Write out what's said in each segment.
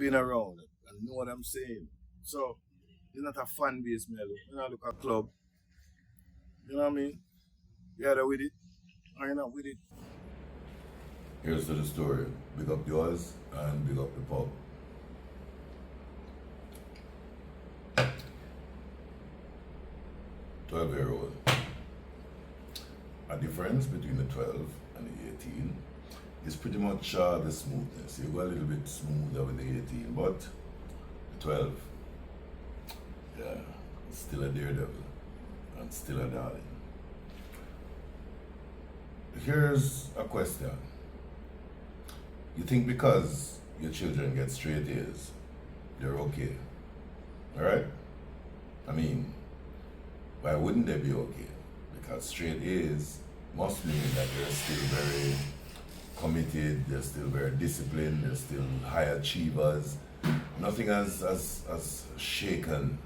been around and know what I'm saying. So it's not a fan base, man. You know, look at club. You know what I mean? You either with it or you're not with it. Here's to the story. Big up yours and big up the pub. 12-year-old. A difference between the 12 and the 18 is pretty much the smoothness. You go a little bit smoother with the 18, but the 12, yeah, still a daredevil and still a darling. Here's a question. You think because your children get straight A's, they're okay? Alright? I mean, why wouldn't they be okay? Because straight A's must mean that they're still very committed, they're still very disciplined, they're still high achievers. Nothing has shaken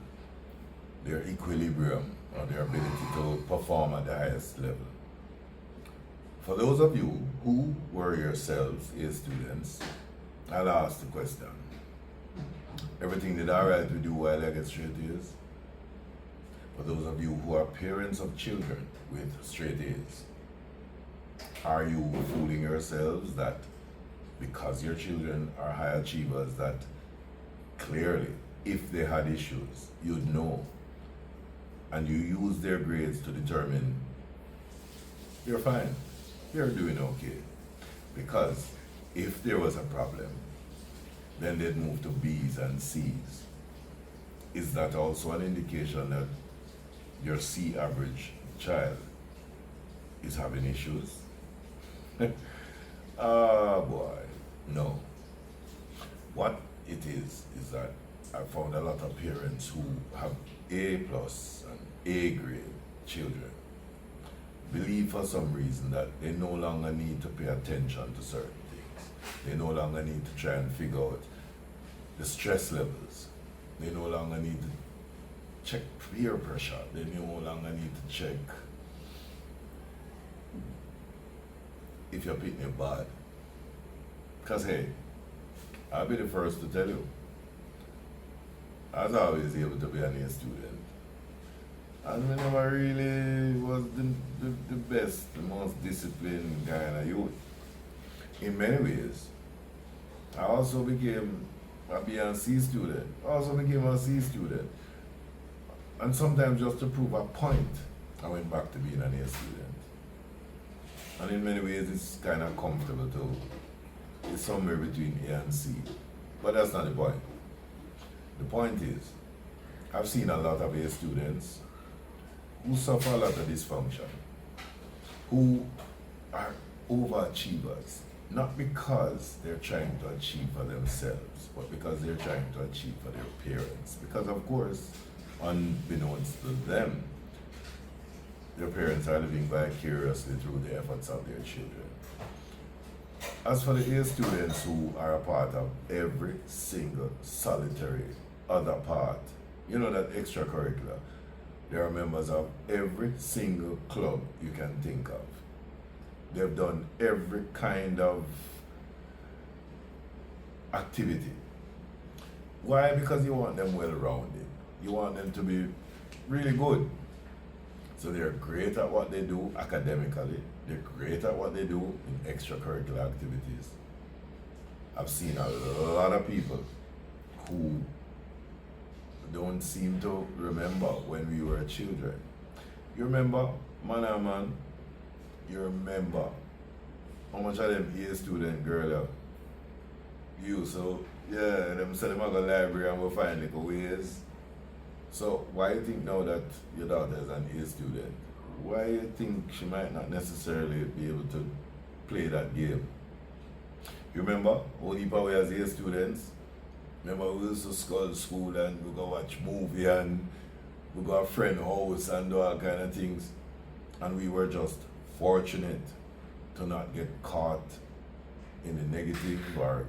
their equilibrium or their ability to perform at the highest level. For those of you who were yourselves A students, I'll ask the question. Everything did alright with you while I get straight A's? For those of you who are parents of children with straight A's, are you fooling yourselves that because your children are high achievers that clearly if they had issues, you'd know and you use their grades to determine you're fine, you're doing okay? Because if there was a problem, then they'd move to B's and C's. Is that also an indication that your C average child is having issues? Ah, boy, no. What it is that I found a lot of parents who have A plus and A grade children believe for some reason that they no longer need to pay attention to certain things. They no longer need to try and figure out the stress levels. They no longer need to check peer pressure. They no longer need to check if you're pitting it bad. Because hey, I'll be the first to tell you, I was always able to be an A student. And I never really was the best, the most disciplined guy in the youth. In many ways, I also became a B and C student. I also became a C student. And sometimes just to prove a point, I went back to being an A student. And in many ways, it's kind of comfortable too. It's somewhere between A and C. But that's not the point. The point is, I've seen a lot of A students who suffer a lot of dysfunction, who are overachievers, not because they're trying to achieve for themselves, but because they're trying to achieve for their parents. Because of course, unbeknownst to them, their parents are living vicariously through the efforts of their children. As for the A students who are a part of every single solitary other part, you know, that extracurricular, they are members of every single club you can think of. They've done every kind of activity. Why? Because you want them well-rounded. You want them to be really good. So they're great at what they do academically. They're great at what they do in extracurricular activities. I've seen a lot of people who don't seem to remember when we were children. You remember, man, you remember how much of them A student girl are? You, so yeah, them say them go to the library and we'll find little ways. So why you think now that your daughter is an A student? Why you think she might not necessarily be able to play that game? You remember only we as A students? Remember we used to skull school and we go watch movie and we go a friend house and do all kind of things. And we were just fortunate to not get caught in the negative or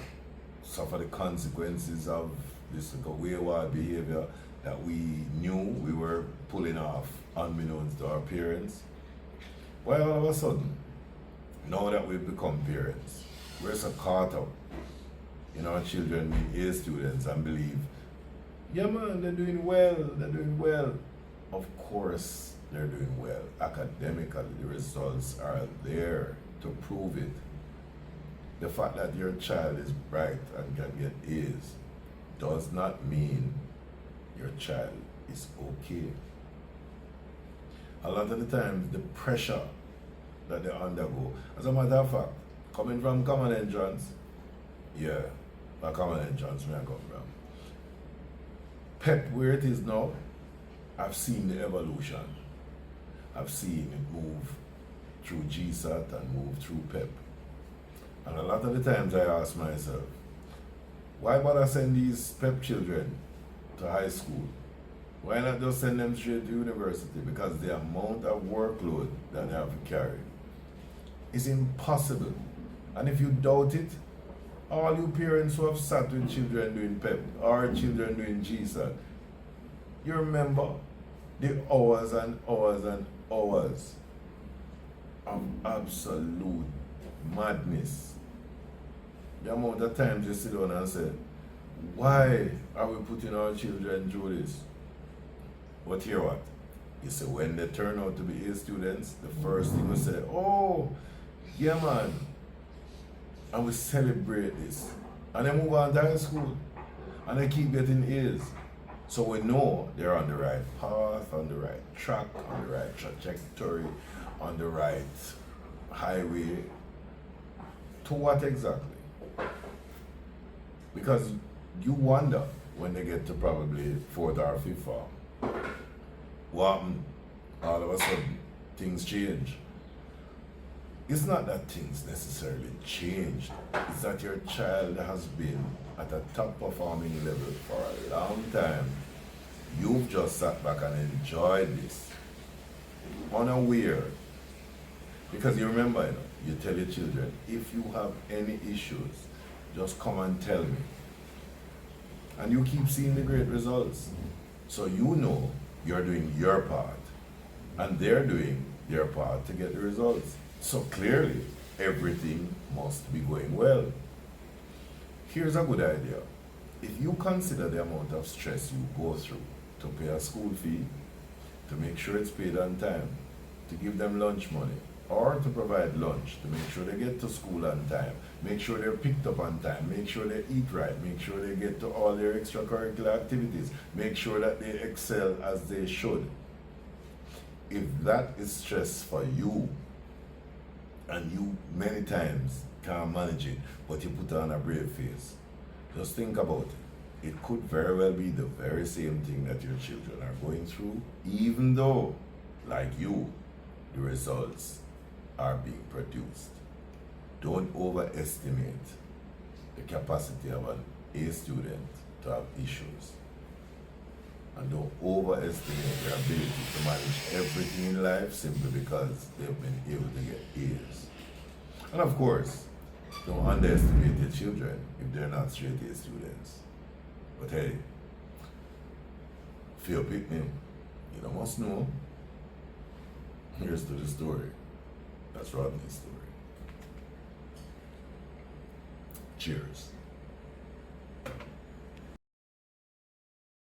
suffer the consequences of this wayward behavior that we knew we were pulling off unbeknownst to our parents. Why all of a sudden, now that we've become parents, we're so caught up in our children being A students and believe, yeah man, they're doing well. Of course they're doing well. Academically, the results are there to prove it. The fact that your child is bright and can get A's does not mean your child is okay. A lot of the times, the pressure that they undergo, as a matter of fact, coming from common entrance, yeah, a common entrance where I come from. PEP, where it is now, I've seen the evolution. I've seen it move through GSAT and move through PEP. And a lot of the times I ask myself, why bother send these PEP children to high school? Why not just send them straight to university? Because the amount of workload that they have to carry is impossible. And if you doubt it, all you parents who have sat with children doing PEP or children doing GSAT, you remember the hours and hours and hours of absolute madness. The amount of times you sit down and say, why are we putting our children through this? But hear what? You say when they turn out to be A students, the first thing we say, oh, yeah man, and we celebrate this. And they move on to high school and they keep getting A's. So we know they're on the right path, on the right track, on the right trajectory, on the right highway. To what exactly? Because you wonder when they get to probably 4th or 5th form, what happened? All of a sudden, things change. It's not that things necessarily changed. It's that your child has been at a top performing level for a long time. You've just sat back and enjoyed this, unaware. Because you remember, you tell your children, if you have any issues, just come and tell me. And you keep seeing the great results. So you know you're doing your part, and they're doing their part to get the results. So clearly, everything must be going well. Here's a good idea. If you consider the amount of stress you go through to pay a school fee, to make sure it's paid on time, to give them lunch money, or to provide lunch, to make sure they get to school on time, make sure they're picked up on time, make sure they eat right, make sure they get to all their extracurricular activities, make sure that they excel as they should. If that is stress for you, and you many times can't manage it, but you put on a brave face, just think about it. It could very well be the very same thing that your children are going through, even though, like you, the results are being produced. Don't overestimate the capacity of an A student to have issues. And don't overestimate their ability to manage everything in life simply because they've been able to get A's. And of course, don't underestimate your children if they're not straight A students. But hey, if you're picking, you must know. Here's to the story. That's Rodney's story. Cheers.